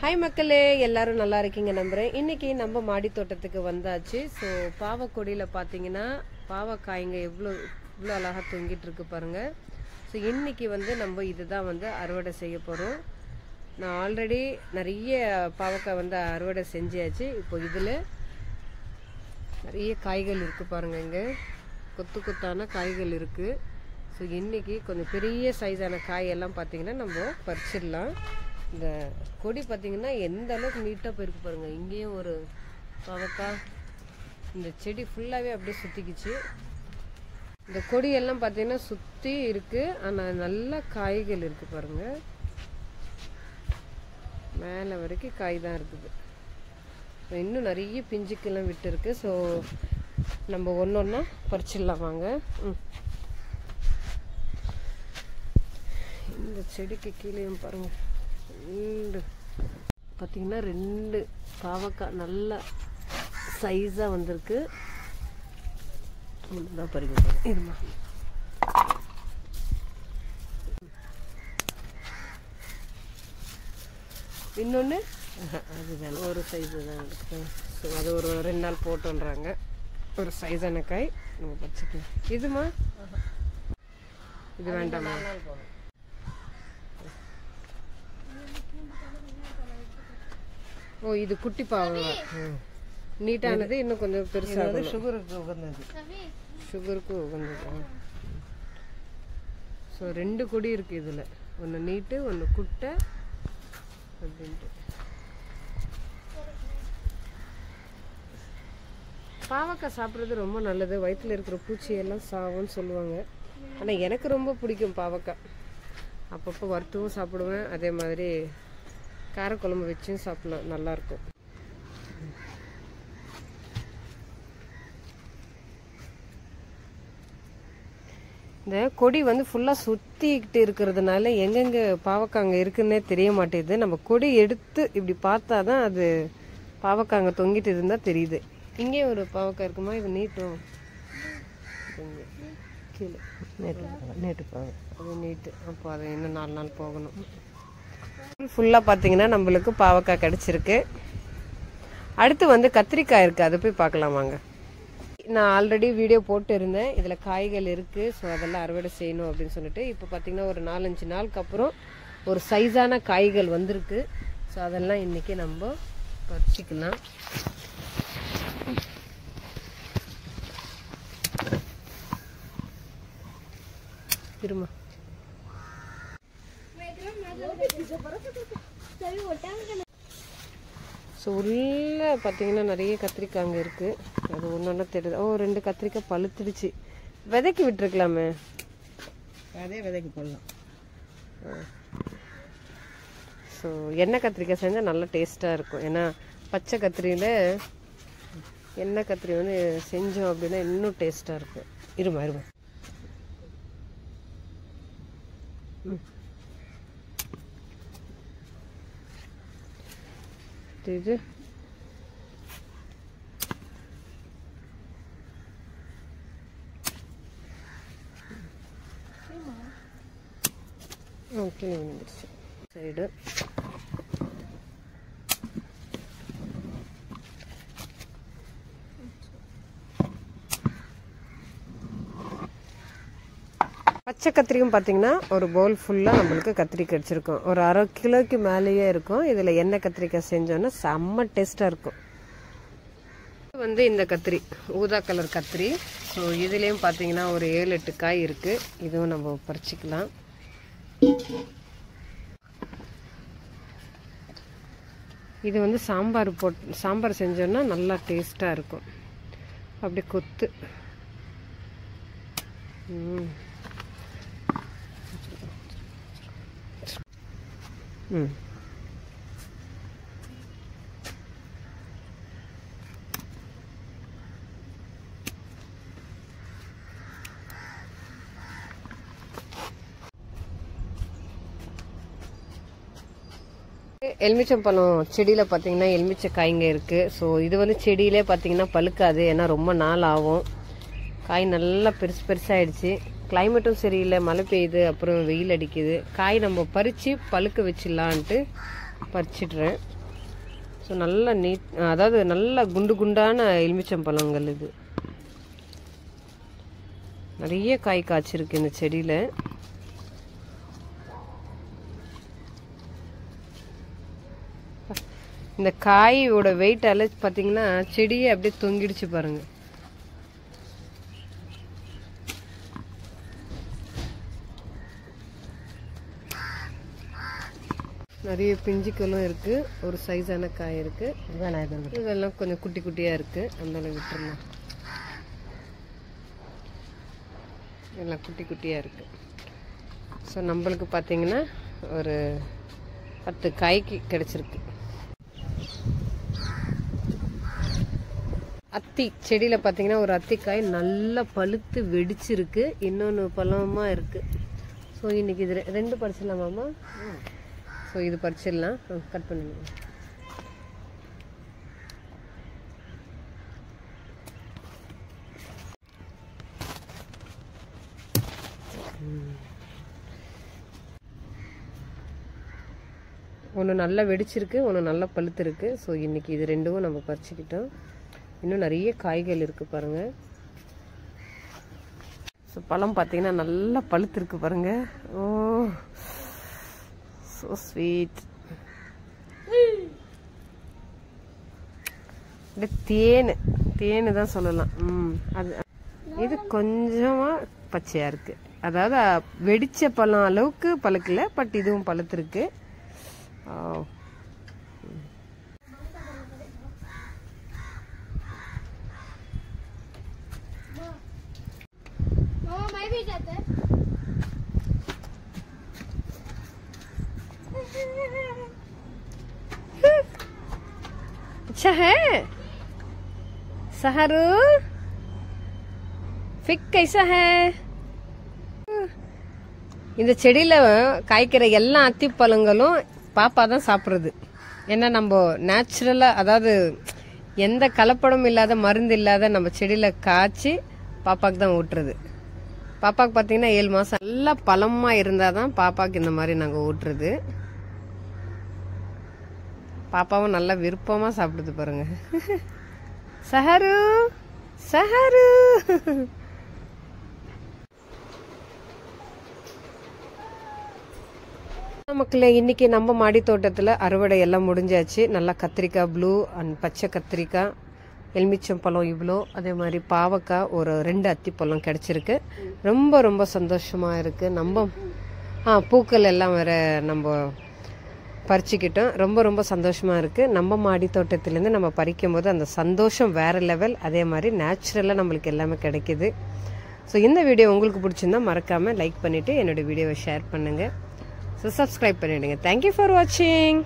Hi மக்களே, எல்லாரும் நல்லா இருக்கீங்க நம்புறேன். இன்னைக்கு நம்ம மாடி தோட்டத்துக்கு வந்தாச்சு. ஸோ பாவக்கொடியில் பார்த்தீங்கன்னா பாவக்காய்ங்க எவ்வளோ அழகாக தொங்கிட்டு இருக்கு பாருங்க. ஸோ இன்னைக்கு நம்ம இதுதான் அறுவடை செய்ய போகிறோம். நான் ஆல்ரெடி நிறைய பாவக்காய் அறுவடை செஞ்சாச்சு. இப்போ இதில் நிறைய காய்கள் இருக்குது பாருங்க. இங்கே கொத்து கொத்தான காய்கள் இருக்குது. ஸோ இன்னைக்கு கொஞ்சம் பெரிய சைஸான காயெல்லாம் பார்த்தீங்கன்னா நம்ம பறிச்சிடலாம். இந்த கொடி பார்த்தீங்கன்னா எந்த அளவுக்கு நீட்டாக போயிருக்கு பாருங்கள். இங்கேயும் ஒரு பாவக்காய், இந்த செடி ஃபுல்லாகவே அப்படியே சுற்றிக்கிச்சு. இந்த கொடியெல்லாம் பார்த்தீங்கன்னா சுற்றி இருக்குது, ஆனால் நல்ல காய்கள் இருக்குது பாருங்கள். மேலே வரைக்கும் காய் தான் இருக்குது. இன்னும் நிறைய பிஞ்சுக்கெல்லாம் விட்டு இருக்கு. ஸோ நம்ம ஒன்று ஒன்றா பறிச்சிடலாம் வாங்க. இந்த செடிக்கு கீழேயும் பாருங்கள், பார்த்தீங்கன்னா 2 பாவக்காய் நல்ல சைஸாக வந்திருக்கு. தான் பாருங்க, இருமா. இன்னொன்று அதுதான் ஒரு சைஸு தான் இருக்கு. ஸோ அது ஒரு 2 நாள் போட்டுன்றாங்க. ஒரு சைஸான காய் நம்ம பறிச்சுக்கலாம். இதுமா இது வேண்டாமா? ஓ, இது குட்டி பாவம் நீட்டானது, இன்னும் கொஞ்சம் பெருசாக சுகருக்கு உகந்தது. ஸோ 2 கொடி இருக்கு இதில், ஒன்று நீட்டு ஒன்று குட்டை அப்படின்ட்டு. பாவக்காய் சாப்பிட்றது ரொம்ப நல்லது, வயிற்றில் இருக்கிற பூச்சியெல்லாம் சாவுன்னு சொல்லுவாங்க. ஆனால் எனக்கு ரொம்ப பிடிக்கும் பாவக்காய். அப்பப்போ வறுத்தும் சாப்பிடுவேன், அதே மாதிரி காரக்குழம்பு வச்சும் சாப்பிடலாம், நல்லாயிருக்கும். இந்த கொடி ஃபுல்லாக சுற்றிக்கிட்டு இருக்கிறதுனால எங்கெங்கே பாவக்காங்க இருக்குன்னே தெரிய மாட்டேங்குது. நம்ம கொடி எடுத்து இப்படி பார்த்தா தான் அது பாவக்காங்க தொங்கிட்டு இருந்தால் தெரியுது. இங்கே ஒரு பாவக்காய் இருக்குமா, இது நீட்டும் கீழே நீட்டு பாவம், அது நீட்டு. அப்போ அது இன்னும் 4 நாள் போகணும். ஃபுல்லாக பார்த்தீங்கன்னா நம்மளுக்கு பாவக்காய் கிடச்சிருக்கு. அடுத்து கத்திரிக்காய் இருக்குது, அதை போய் பார்க்கலாம் வாங்க. நான் ஆல்ரெடி வீடியோ போட்டு இருந்தேன், இதில் காய்கள் இருக்குது. ஸோ அதெல்லாம் அறுவடை செய்யணும் அப்படின்னு சொல்லிட்டு இப்போ பார்த்தீங்கன்னா ஒரு 4-5 நாளுக்கு அப்புறம் ஒரு சைஸான காய்கள் வந்திருக்கு. ஸோ அதெல்லாம் இன்றைக்கி நம்ம பறிச்சிக்கலாம். திரும்ப ஸோ உள்ள பார்த்தீங்கன்னா நிறைய கத்திரிக்காய் அங்கே இருக்குது. அது ஒன்று ஒன்றா தெரியுது. ஓ, 2 கத்திரிக்காய் பழுத்துடுச்சு. விதைக்கு விட்டுருக்கலாமே, அதே விதைக்கு போடலாம். ஸோ எண்ணெய் கத்திரிக்காய் செஞ்சால் நல்லா டேஸ்ட்டாக இருக்கும். ஏன்னா பச்சை கத்திரியில் எண்ணெய் கத்திரி செஞ்சோம் அப்படின்னா இன்னும் டேஸ்ட்டாக இருக்கும். இருமா இது ஓகே வந்துருச்சு சைடு. பச்சை கத்திரிக்கும் பார்த்தீங்கன்னா ஒரு பவுல் ஃபுல்லாக நம்மளுக்கு கத்திரி கிடச்சிருக்கும். ஒரு 1/2 கிலோக்கு மேலேயே இருக்கும். இதில் எண்ணெய் கத்திரிக்காய் செஞ்சோன்னா செம்ம டேஸ்ட்டாக இருக்கும். இந்த கத்திரி ஊதா கலர் கத்திரி. ஸோ இதுலேயும் பார்த்தீங்கன்னா ஒரு 7-8 காய் இருக்குது. இதுவும் நம்ம பறிச்சிக்கலாம். இது சாம்பார் செஞ்சோன்னா நல்லா டேஸ்ட்டாக இருக்கும். அப்படியே கொத்து. எலுமிச்சம்பழம் செடியில் பார்த்தீங்கன்னா எலுமிச்சை காய்ங்க இருக்குது. ஸோ இது செடியிலே பார்த்தீங்கன்னா பழுக்காது, ஏன்னா ரொம்ப நாள் ஆகும். காய் நல்லா பெருசாகிடுச்சு. கிளைமேட்டும் சரியில்லை, மழை பெய்யுது, அப்புறம் வெயில் அடிக்குது. காய் நம்ம பறித்து பழுக்க வச்சிடலான்ட்டு பறிச்சிடுறேன். ஸோ நல்ல நீட், அதாவது நல்ல குண்டு குண்டான எலுமிச்சம்பழங்கள். இது நிறைய காய் காய்ச்சிருக்கு இந்த செடியில். இந்த காயோட வெயிட்டால பார்த்தீங்கன்னா செடியே அப்படியே தொங்கிடுச்சு பாருங்க. நிறைய பிஞ்சுக்களும் இருக்கு, ஒரு சைஸான காய் இருக்கு. இதெல்லாம் கொஞ்சம் குட்டி குட்டியா இருக்கு, அதனால விட்டுறலாம். எல்லாம் குட்டி குட்டியா இருக்கு. ஸோ நம்மளுக்கு பார்த்தீங்கன்னா ஒரு 10 காய்க்கு கிடைச்சிருக்கு. அத்தி செடியில் பார்த்தீங்கன்னா ஒரு அத்திக்காய் நல்லா பழுத்து வெடிச்சிருக்கு, இன்னொன்று பழமாக இருக்கு. ஸோ இன்னைக்கு இது 2 பறிச்சிடலாமாம்மா? ஸோ இது பறிச்சிடலாம், கட் பண்ணிடுங்க. ஒன்று நல்லா வெடிச்சிருக்கு, ஒன்று நல்லா பழுத்து இருக்கு. ஸோ இன்னைக்கு இது 2ம் நம்ம பறிச்சுக்கிட்டோம். இன்னும் நிறைய காய்கள் இருக்கு பாருங்க. ஸோ பழம் பார்த்தீங்கன்னா நல்லா பழுத்து இருக்கு பாருங்க. ஓ ஸோ ஸ்வீட். தேனு தான் சொல்லலாம். அது இது கொஞ்சமா பச்சையா இருக்கு, அதாவது வெடிச்ச பழம் அளவுக்கு பழுக்கல, பட் இதுவும் பழுத்திருக்கு. अच्छा है सहारू, फिक कैसा है? இந்த செடியில காய்க்கிற எல்லா அத்திப்பழங்களும் பாப்பா தான் சாப்பிட்றது. ஏன்னா நம்ம நேச்சுரலா, அதாவது எந்த கலப்படமும் இல்லாத, மருந்து இல்லாத நம்ம செடியில காய்ச்சி பாப்பாக்கு தான் ஊட்டுறது. பாப்பாக்கு பார்த்தீங்கன்னா 7 மாசம் நல்லா பழமா இருந்தாதான் பாப்பாக்கு இந்த மாதிரி நாங்கள் ஊட்டுறது. பாப்பாவும் நல்லா விருப்பமா சாப்பிடுது பாருங்க. சஹரு சஹரு. மக்களே, இன்னைக்கு நம்ம மாடி தோட்டத்தில் அறுவடை எல்லாம் முடிஞ்சாச்சு. நல்லா கத்திரிக்காய் ப்ளூ அண்ட் பச்சை கத்திரிக்காய், எலுமிச்சம்பழம் இவ்வளோ, அதே மாதிரி பாவக்காய் ஒரு 2 அத்திப்பழம் கிடைச்சிருக்கு. ரொம்ப ரொம்ப சந்தோஷமா இருக்கு. நம்ம பூக்கள் எல்லாம் வேற நம்ம பறிச்சுக்கிட்டோம். ரொம்ப ரொம்ப சந்தோஷமா இருக்கு. நம்ம மாடி தோட்டத்திலேருந்து நம்ம பறிக்கும் போது அந்த சந்தோஷம் வேற லெவல். அதே மாதிரி நேச்சுரலாக நம்மளுக்கு எல்லாமே கிடைக்குது. ஸோ இந்த வீடியோ உங்களுக்கு பிடிச்சிருந்தா மறக்காம லைக் பண்ணிட்டு என்னோட வீடியோவை ஷேர் பண்ணுங்க. ஸோ சப்ஸ்கிரைப் பண்ணிடுங்க. தேங்க்யூ ஃபார் வாட்சிங்.